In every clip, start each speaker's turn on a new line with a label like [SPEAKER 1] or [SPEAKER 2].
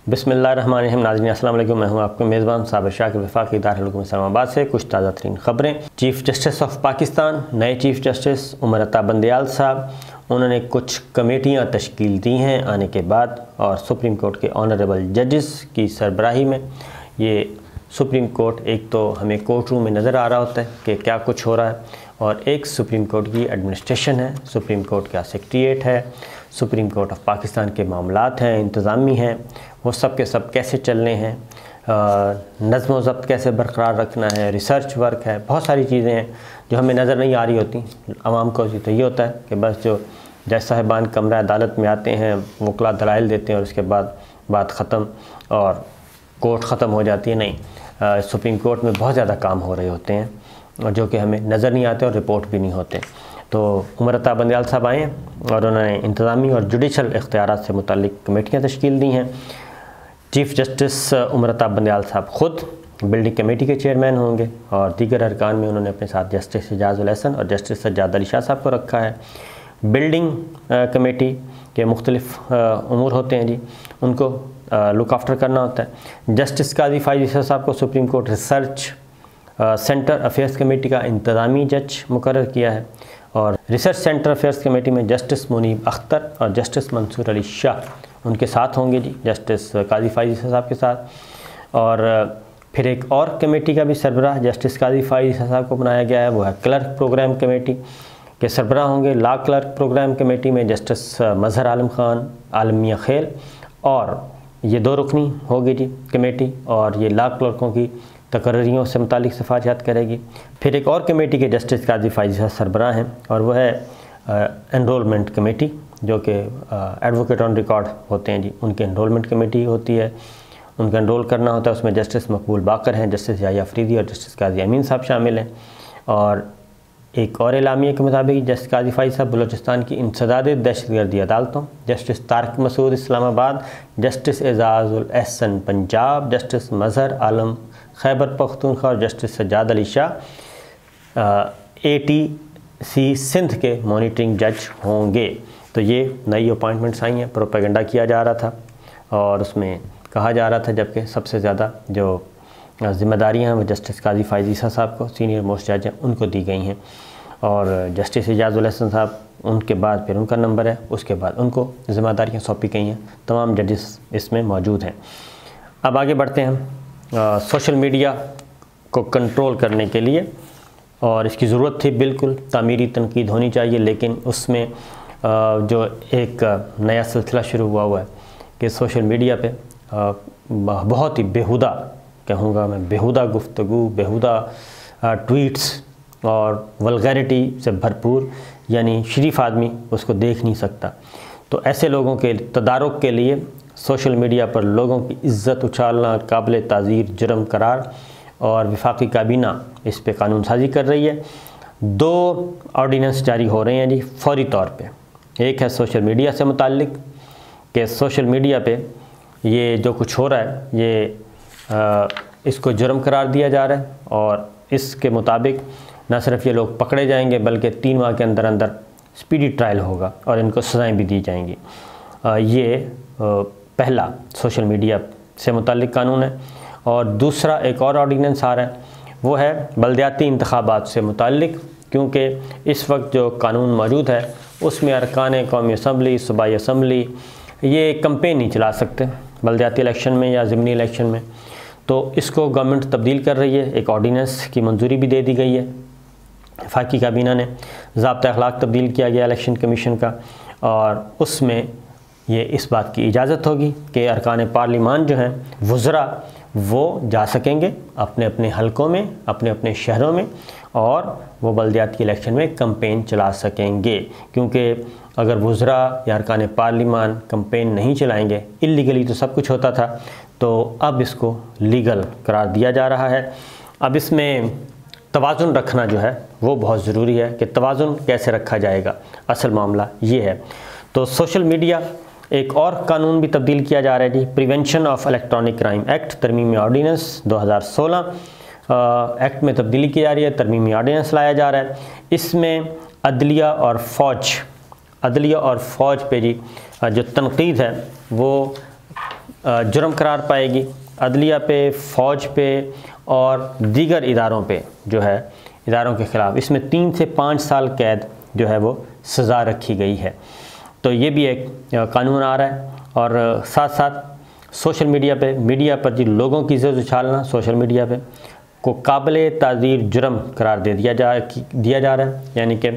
[SPEAKER 1] بسم اللہ الرحمن الرحیم۔ ناظرین السلام علیکم، میں ہوں آپ کے میزبان صابر شاکر وفاقی دارالحکومت اسلام آباد سے۔ کچھ تازہ ترین خبریں۔ چیف جسٹس آف پاکستان، نئے چیف جسٹس عمر عطا بندیال صاحب، انہوں نے کچھ کمیٹیاں تشکیل دی ہیں آنے کے بعد، اور سپریم کورٹ کے آنریبل ججز کی سربراہی میں یہ سپریم کورٹ ایک تو ہمیں کورٹ روم میں نظر آ رہا ہوتا ہے کہ کیا کچھ ہو رہا ہے، اور ایک سپریم کورٹ کی ایڈمنسٹریشن ہے، سپریم کورٹ کا سیکریٹریٹ ہے، سپریم کورٹ آف پاکستان کے معاملات ہیں، انتظامی ہیں، وہ سب کے سب کیسے چلنے ہیں، نظم و ضبط کیسے برقرار رکھنا ہے، ریسرچ ورک ہے، بہت ساری چیزیں ہیں جو ہمیں نظر نہیں آ رہی ہوتی عوام کو۔ تو یہ ہوتا ہے کہ بس جو جج صاحبان کمرہ عدالت میں آتے ہیں، وکلا دلائل دیتے ہیں، اور اس کے بعد بات ختم اور کورٹ ختم ہو جاتی ہے۔ نہیں، سپریم کورٹ میں بہت زیادہ کام ہو رہے ہوتے ہیں، اور جو کہ ہمیں نظر نہیں آتے اور رپورٹ بھی نہیں ہوتے۔ تو عمر عطا بندیال صاحب آئے ہیں اور انہوں نے انتظامی اور جوڈیشل اختیارات سے متعلق کمیٹیاں تشکیل دی ہیں۔ چیف جسٹس عمر عطا بندیال صاحب خود بلڈنگ کمیٹی کے چیئرمین ہوں گے، اور دیگر ارکان میں انہوں نے اپنے ساتھ جسٹس اعجاز الحسن اور جسٹس سجاد علی شاہ صاحب کو رکھا ہے۔ بلڈنگ کمیٹی کے مختلف امور ہوتے ہیں جی، ان کو لک آفٹر کرنا ہوتا ہے۔ جسٹس قاضی فائز عیسیٰ صاحب کو supreme court research centre affairs committee کا انتظامی جج مقرر کیا ہے، اور ریسرچ سینٹر افیئرس کمیٹی میں جسٹس منیب اختر اور جسٹس منصور علی شاہ ان کے ساتھ ہوں گے جی، جسٹس قاضی فائز عیسیٰ صاحب کے ساتھ۔ اور پھر ایک اور کمیٹی کا بھی سربراہ جسٹس قاضی فائز عیسیٰ صاحب کو بنایا گیا ہے، وہ ہے کلرک پروگرام کمیٹی کے سربراہ ہوں گے۔ لا کلرک پروگرام کمیٹی میں جسٹس مظہر عالم خان، عالم میاں خیل، اور یہ دو رکنی ہوگی جی کمیٹی، اور یہ لا کلرکوں کی تقرریوں سے متعلق سفارشات کرے گی۔ پھر ایک اور کمیٹی کے جسٹس قاضی فائز عیسیٰ سربراہ ہیں، اور وہ ہے انرولمنٹ کمیٹی، جو کہ ایڈوکیٹ آن ریکارڈ ہوتے ہیں جی، ان کی انرولمنٹ کمیٹی ہوتی ہے، ان کا انرول کرنا ہوتا ہے۔ اس میں جسٹس مقبول باقر ہیں، جسٹس یحییٰ افریدی اور جسٹس قاضی امین صاحب شامل ہیں۔ اور ایک اور اعلامیہ کے مطابق جسٹس قاضی فائز صاحب بلوچستان کی انسداد دہشت گردی عدالتوں، جسٹس طارق مسعود اسلام آباد، جسٹس اعجاز الحسن پنجاب، جسٹس مظہر عالم خیبر پختونخوا اور جسٹس سجاد علی شاہ ATC سندھ کے مانیٹرنگ جج ہوں گے۔ تو یہ نئی اپوائنٹمنٹس آئی ہیں، پروپیگنڈا کیا جا رہا تھا، اور اس میں کہا جا رہا تھا جبکہ سب سے زیادہ جو ذمہ داریاں ہیں وہ جسٹس قاضی فائز عیسیٰ صاحب کو، سینئر موسٹ جج ہیں، ان کو دی گئی ہیں، اور جسٹس اعجاز الحسن صاحب ان کے بعد پھر ان کا نمبر ہے، اس کے بعد ان کو ذمہ داریاں سونپی گئی ہیں۔ تمام ججز اس میں موجود ہیں۔ اب آگے بڑھتے ہیں۔ سوشل میڈیا کو کنٹرول کرنے کے لیے، اور اس کی ضرورت تھی، بالکل تعمیری تنقید ہونی چاہیے، لیکن اس میں جو ایک نیا سلسلہ شروع ہوا ہے کہ سوشل میڈیا پہ بہت ہی بیہودہ، کہوں گا میں، بیہودہ گفتگو، بیہودہ ٹویٹس اور ولگیرٹی سے بھرپور، یعنی شریف آدمی اس کو دیکھ نہیں سکتا۔ تو ایسے لوگوں کے تدارک کے لیے سوشل میڈیا پر لوگوں کی عزت اچھالنا قابل تعزیر جرم قرار، اور وفاقی کابینہ اس پہ قانون سازی کر رہی ہے۔ 2 آرڈیننس جاری ہو رہے ہیں جی فوری طور پہ۔ ایک ہے سوشل میڈیا سے متعلق کہ سوشل میڈیا پہ یہ جو کچھ ہو رہا ہے یہ اس کو جرم قرار دیا جا رہا ہے، اور اس کے مطابق نہ صرف یہ لوگ پکڑے جائیں گے بلکہ 3 ماہ کے اندر اندر اسپیڈی ٹرائل ہوگا، اور ان کو سزائیں بھی دی جائیں گی۔ یہ پہلا سوشل میڈیا سے متعلق قانون ہے، اور دوسرا ایک اور آرڈیننس آ رہا ہے، وہ ہے بلدیاتی انتخابات سے متعلق، کیونکہ اس وقت جو قانون موجود ہے اس میں ارکان قومی اسمبلی، صوبائی اسمبلی یہ کمپین نہیں چلا سکتے بلدیاتی الیکشن میں یا ضمنی الیکشن میں، تو اس کو گورنمنٹ تبدیل کر رہی ہے۔ ایک آرڈیننس کی منظوری بھی دے دی گئی ہے وفاقی کابینہ نے، ضابطہ اخلاق تبدیل کیا گیا الیکشن کمیشن کا، اور اس میں یہ اس بات کی اجازت ہوگی کہ ارکان پارلیمان جو ہیں وزراء وہ جا سکیں گے اپنے اپنے حلقوں میں، اپنے اپنے شہروں میں، اور وہ بلدیاتی الیکشن میں کمپین چلا سکیں گے، کیونکہ اگر وزراء یا ارکان پارلیمان کمپین نہیں چلائیں گے، اللیگلی تو سب کچھ ہوتا تھا، تو اب اس کو لیگل قرار دیا جا رہا ہے۔ اب اس میں توازن رکھنا جو ہے وہ بہت ضروری ہے کہ توازن کیسے رکھا جائے گا، اصل معاملہ یہ ہے۔ تو سوشل میڈیا ایک اور قانون بھی تبدیل کیا جا رہا ہے جی، prevention of electronic crime act ترمیمی آرڈیننس 2016 ایکٹ میں تبدیلی کی جا رہی ہے، ترمیمی آرڈیننس لایا جا رہا ہے۔ اس میں عدلیہ اور فوج پہ جی جو تنقید ہے وہ جرم قرار پائے گی، عدلیہ پہ، فوج پہ اور دیگر اداروں پہ جو ہے، اداروں کے خلاف اس میں 3 سے 5 سال قید جو ہے وہ سزا رکھی گئی ہے۔ تو یہ بھی ایک قانون آ رہا ہے، اور ساتھ ساتھ سوشل میڈیا پہ، میڈیا پر جن لوگوں کی عزت اچھالنا سوشل میڈیا پہ کو قابل تعزیر جرم قرار دیا جا رہا ہے، یعنی کہ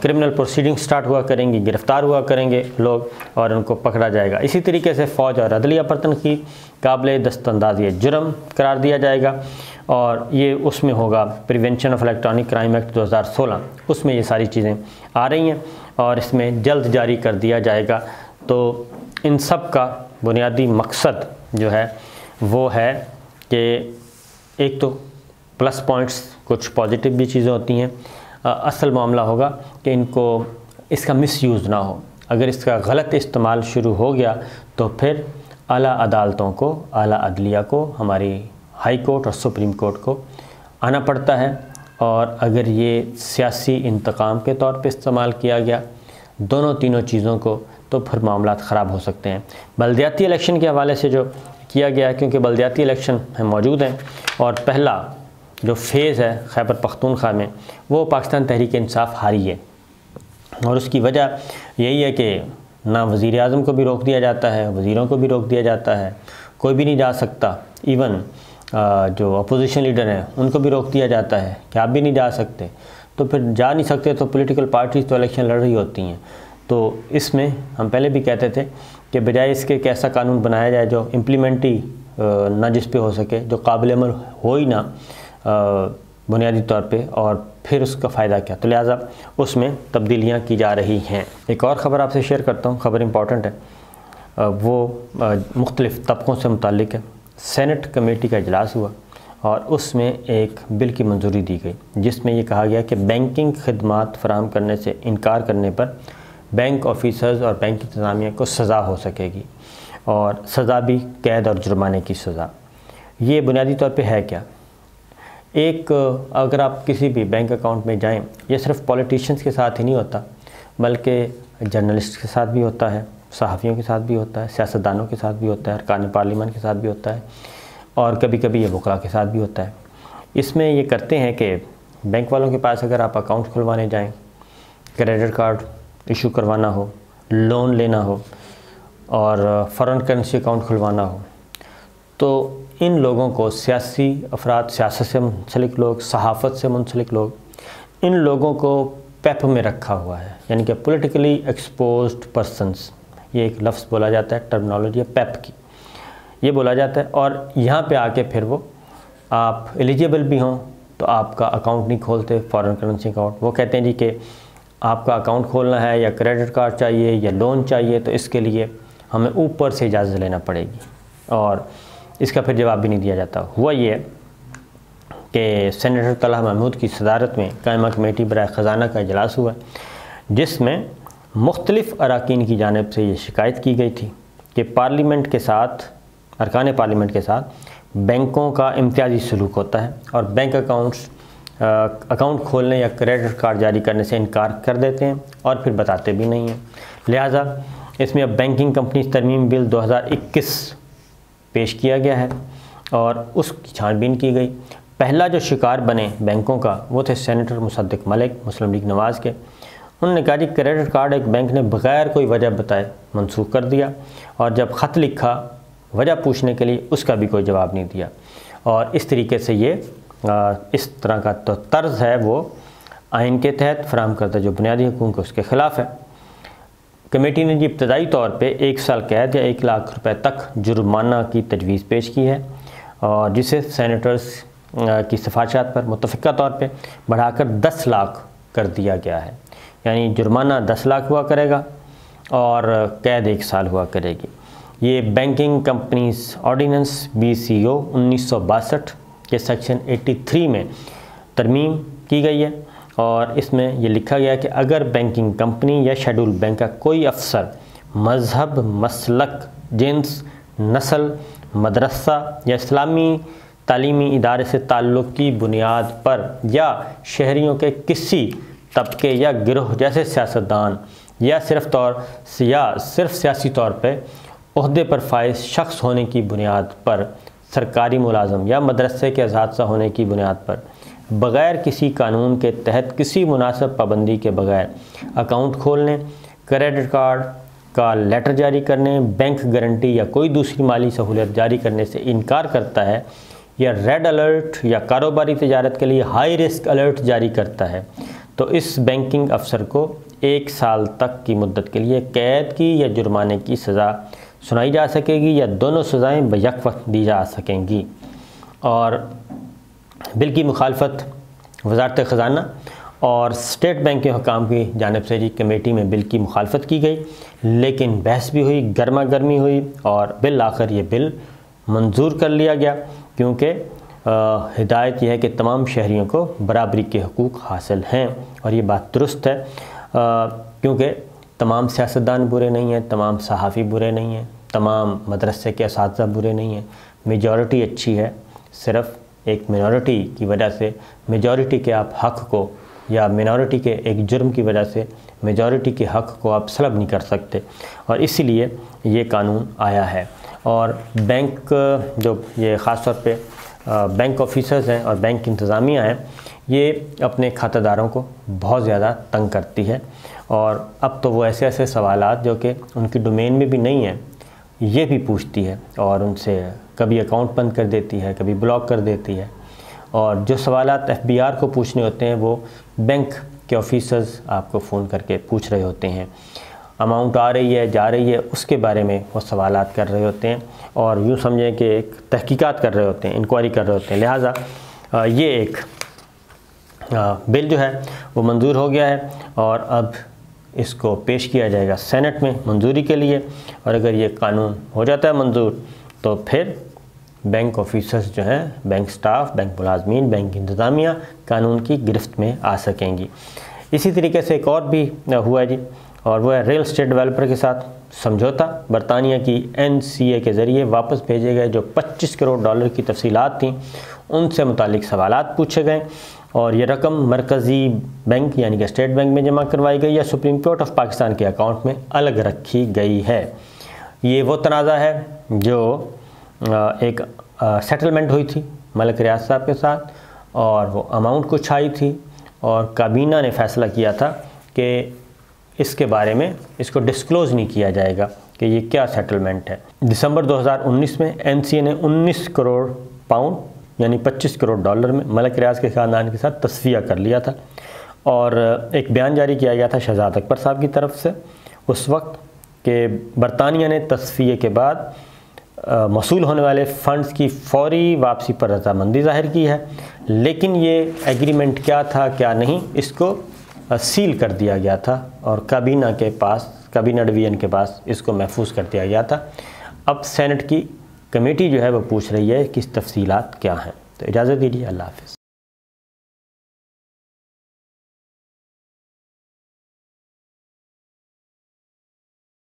[SPEAKER 1] کرمنل پروسیڈنگ سٹارٹ ہوا کریں گی، گرفتار ہوا کریں گے لوگ اور ان کو پکڑا جائے گا۔ اسی طریقے سے فوج اور عدلیہ پر تنقید قابل دست اندازی جرم قرار دیا جائے گا، اور یہ اس میں ہوگا prevention of electronic crime act 2016، اس میں یہ ساری چیزیں آ رہی ہیں اور اس میں جلد جاری کر دیا جائے گا۔ تو ان سب کا بنیادی مقصد جو ہے وہ ہے کہ ایک تو پلس پوائنٹس، کچھ پازیٹیو بھی چیزیں ہوتی ہیں، اصل معاملہ ہوگا کہ ان کو اس کا مس یوز نہ ہو۔ اگر اس کا غلط استعمال شروع ہو گیا تو پھر اعلیٰ عدالتوں کو، اعلیٰ عدلیہ کو، ہماری ہائی کورٹ اور سپریم کورٹ کو آنا پڑتا ہے، اور اگر یہ سیاسی انتقام کے طور پہ استعمال کیا گیا، دونوں تینوں چیزوں کو، تو پھر معاملات خراب ہو سکتے ہیں۔ بلدیاتی الیکشن کے حوالے سے جو کیا گیا ہے، کیونکہ بلدیاتی الیکشن موجود ہیں اور پہلا جو فیز ہے خیبر پختونخوا میں وہ پاکستان تحریک انصاف ہاری ہے، اور اس کی وجہ یہی ہے کہ نہ وزیر اعظم کو بھی روک دیا جاتا ہے، وزیروں کو بھی روک دیا جاتا ہے، کوئی بھی نہیں جا سکتا، ایون جو اپوزیشن لیڈر ہیں ان کو بھی روک دیا جاتا ہے کہ آپ بھی نہیں جا سکتے۔ تو پھر جا نہیں سکتے تو پولیٹیکل پارٹیز تو الیکشن لڑ رہی ہوتی ہیں۔ تو اس میں ہم پہلے بھی کہتے تھے کہ بجائے اس کے ایسا قانون بنایا جائے جو امپلیمنٹ ہی نہ جس پہ ہو سکے، جو قابل عمل ہو ہی نہ بنیادی طور پہ، اور پھر اس کا فائدہ کیا، تو لہٰذا اس میں تبدیلیاں کی جا رہی ہیں۔ ایک اور خبر آپ سے شیئر کرتا ہوں، خبر امپورٹنٹ ہے، وہ مختلف طبقوں سے متعلق ہے۔ سینٹ کمیٹی کا اجلاس ہوا اور اس میں ایک بل کی منظوری دی گئی جس میں یہ کہا گیا کہ بینکنگ خدمات فراہم کرنے سے انکار کرنے پر بینک آفیسرز اور بینک انتظامیہ کو سزا ہو سکے گی، اور سزا بھی قید اور جرمانے کی سزا۔ یہ بنیادی طور پہ ہے کیا؟ ایک اگر آپ کسی بھی بینک اکاؤنٹ میں جائیں، یہ صرف پولیٹیشنز کے ساتھ ہی نہیں ہوتا، بلکہ جرنلسٹ کے ساتھ بھی ہوتا ہے، صحافیوں کے ساتھ بھی ہوتا ہے، سیاستدانوں کے ساتھ بھی ہوتا ہے، ارکان پارلیمان کے ساتھ بھی ہوتا ہے، اور کبھی کبھی یہ وکلاء کے ساتھ بھی ہوتا ہے۔ اس میں یہ کرتے ہیں کہ بینک والوں کے پاس اگر آپ اکاؤنٹ کھلوانے جائیں، کریڈٹ کارڈ ایشو کروانا ہو، لون لینا ہو، اور فارن کرنسی اکاؤنٹ کھلوانا ہو، تو ان لوگوں کو سیاسی افراد، سیاست سے منسلک لوگ، صحافت سے منسلک لوگ، ان لوگوں کو پیپ میں رکھا ہوا ہے، یعنی کہ پولیٹیکلی ایکسپوزڈ پرسنز، یہ ایک لفظ بولا جاتا ہے، ٹرمنالوجی ہے پیپ کی، یہ بولا جاتا ہے، اور یہاں پہ آ کے پھر وہ آپ ایلیجیبل بھی ہوں تو آپ کا اکاؤنٹ نہیں کھولتے، فارن کرنسی اکاؤنٹ۔ وہ کہتے ہیں جی کہ آپ کا اکاؤنٹ کھولنا ہے یا کریڈٹ کارڈ چاہیے یا لون چاہیے، تو اس کے لیے ہمیں اوپر سے اجازت لینا پڑے گی، اور اس کا پھر جواب بھی نہیں دیا جاتا۔ ہوا یہ کہ سینیٹر طلحہ محمود کی صدارت میں قائمہ کمیٹی برائے خزانہ کا اجلاس ہوا، جس میں مختلف اراکین کی جانب سے یہ شکایت کی گئی تھی کہ پارلیمنٹ کے ساتھ، ارکان پارلیمنٹ کے ساتھ بینکوں کا امتیازی سلوک ہوتا ہے، اور بینک اکاؤنٹ کھولنے یا کریڈٹ کارڈ جاری کرنے سے انکار کر دیتے ہیں اور پھر بتاتے بھی نہیں ہیں۔ لہٰذا اس میں اب بینکنگ کمپنیز ترمیم بل 2021 پیش کیا گیا ہے اور اس کی چھان بین کی گئی۔ پہلا جو شکار بنے بینکوں کا وہ تھے سینیٹر مصدق ملک مسلم لیگ نواز کے۔ انہوں نے کہا جی کریڈٹ کارڈ ایک بینک نے بغیر کوئی وجہ بتائے منسوخ کر دیا، اور جب خط لکھا وجہ پوچھنے کے لیے اس کا بھی کوئی جواب نہیں دیا، اور اس طریقے سے یہ اس طرح کا تو طرز ہے وہ آئین کے تحت فراہم کردہ جو بنیادی حقوق اس کے خلاف ہے۔ کمیٹی نے جی ابتدائی طور پہ 1 سال قید یا 1 لاکھ روپے تک جرمانہ کی تجویز پیش کی ہے، اور جسے سینیٹرز کی سفارشات پر متفقہ طور پہ بڑھا کر 10 لاکھ کر دیا گیا ہے، یعنی جرمانہ 10 لاکھ ہوا کرے گا اور قید 1 سال ہوا کرے گی۔ یہ بینکنگ کمپنیز آرڈیننس BCO 1962 کے سیکشن 83 میں ترمیم کی گئی ہے، اور اس میں یہ لکھا گیا کہ اگر بینکنگ کمپنی یا شیڈول بینک کا کوئی افسر مذہب، مسلک، جنس، نسل، مدرسہ یا اسلامی تعلیمی ادارے سے تعلق کی بنیاد پر یا شہریوں کے کسی طبقے یا گروہ جیسے سیاستدان یا صرف سیاسی طور پہ عہدے پر فائز شخص ہونے کی بنیاد پر سرکاری ملازم یا مدرسے کے اساتذہ ہونے کی بنیاد پر بغیر کسی قانون کے تحت کسی مناسب پابندی کے بغیر اکاؤنٹ کھولنے، کریڈٹ کارڈ کا لیٹر جاری کرنے، بینک گارنٹی یا کوئی دوسری مالی سہولت جاری کرنے سے انکار کرتا ہے، یا ریڈ الرٹ یا کاروباری تجارت کے لیے ہائی رسک الرٹ جاری کرتا ہے، تو اس بینکنگ افسر کو 1 سال تک کی مدت کے لیے قید کی یا جرمانے کی سزا سنائی جا سکے گی، یا دونوں سزائیں بیک وقت دی جا سکیں گی۔ اور بل کی مخالفت وزارت خزانہ اور اسٹیٹ بینک کے حکام کی جانب سے کمیٹی میں بل کی مخالفت کی گئی، لیکن بحث بھی ہوئی، گرما گرمی ہوئی، اور بالآخر یہ بل منظور کر لیا گیا، کیونکہ ہدایت یہ ہے کہ تمام شہریوں کو برابری کے حقوق حاصل ہیں، اور یہ بات درست ہے، کیونکہ تمام سیاستدان برے نہیں ہیں، تمام صحافی برے نہیں ہیں، تمام مدرسے کے اساتذہ برے نہیں ہیں، میجورٹی اچھی ہے، صرف ایک منورٹی کی وجہ سے میجورٹی کے آپ حق کو، یا منورٹی کے ایک جرم کی وجہ سے میجورٹی کے حق کو آپ سلب نہیں کر سکتے، اور اسی لیے یہ قانون آیا ہے۔ اور بینک جو یہ خاص طور پہ بینک آفیسرز ہیں اور بینک انتظامیہ ہیں، یہ اپنے کھاتہ داروں کو بہت زیادہ تنگ کرتی ہے، اور اب تو وہ ایسے سوالات جو کہ ان کی ڈومین میں بھی نہیں ہیں یہ بھی پوچھتی ہے، اور ان سے کبھی اکاؤنٹ بند کر دیتی ہے، کبھی بلاک کر دیتی ہے، اور جو سوالات FBR کو پوچھنے ہوتے ہیں وہ بینک کے آفیسرز آپ کو فون کر کے پوچھ رہے ہوتے ہیں، اماؤنٹ آ رہی ہے جا رہی ہے اس کے بارے میں وہ سوالات کر رہے ہوتے ہیں، اور یوں سمجھیں کہ ایک تحقیقات کر رہے ہوتے ہیں، انکوائری کر رہے ہوتے ہیں۔ لہٰذا یہ ایک بل جو ہے وہ منظور ہو گیا ہے، اور اب اس کو پیش کیا جائے گا سینٹ میں منظوری کے لیے، اور اگر یہ قانون ہو جاتا ہے منظور تو پھر بینک آفیسرز جو ہیں، بینک سٹاف، بینک ملازمین، بینک انتظامیہ قانون کی گرفت میں آ سکیں گی۔ اسی طریقے سے ایک اور بھی ہوا ہے اور وہ ہے ریل اسٹیٹ ڈیولپر کے ساتھ سمجھوتہ۔ برطانیہ کی NCA کے ذریعے واپس بھیجے گئے جو $25 کروڑ کی تفصیلات تھیں، ان سے متعلق سوالات پوچھے گئے، اور یہ رقم مرکزی بینک یعنی کہ اسٹیٹ بینک میں جمع کروائی گئی یا سپریم کورٹ آف پاکستان کے اکاؤنٹ میں الگ رکھی گئی ہے۔ یہ وہ تنازع ہے جو ایک سیٹلمنٹ ہوئی تھی ملک ریاض صاحب کے ساتھ، اور وہ اماؤنٹ کچھ آئی تھی، اور کابینہ نے فیصلہ کیا تھا کہ اس کے بارے میں اس کو ڈسکلوز نہیں کیا جائے گا کہ یہ کیا سیٹلمنٹ ہے۔ دسمبر 2019 میں NCA نے 19 کروڑ پاؤنڈ یعنی $25 کروڑ میں ملک ریاض کے خاندان کے ساتھ تصفیہ کر لیا تھا، اور ایک بیان جاری کیا گیا تھا شہزاد اکبر صاحب کی طرف سے اس وقت کہ برطانیہ نے تصفیے کے بعد موصول ہونے والے فنڈز کی فوری واپسی پر رضامندی ظاہر کی ہے، لیکن یہ ایگریمنٹ کیا تھا کیا نہیں اس کو سیل کر دیا گیا تھا، اور کابینہ کے پاس، کابینہ ڈویژن کے پاس اس کو محفوظ کر دیا گیا تھا۔ اب سینٹ کی کمیٹی جو ہے وہ پوچھ رہی ہے کہ اس تفصیلات کیا ہیں۔ تو اجازت دیجیے، اللہ حافظ۔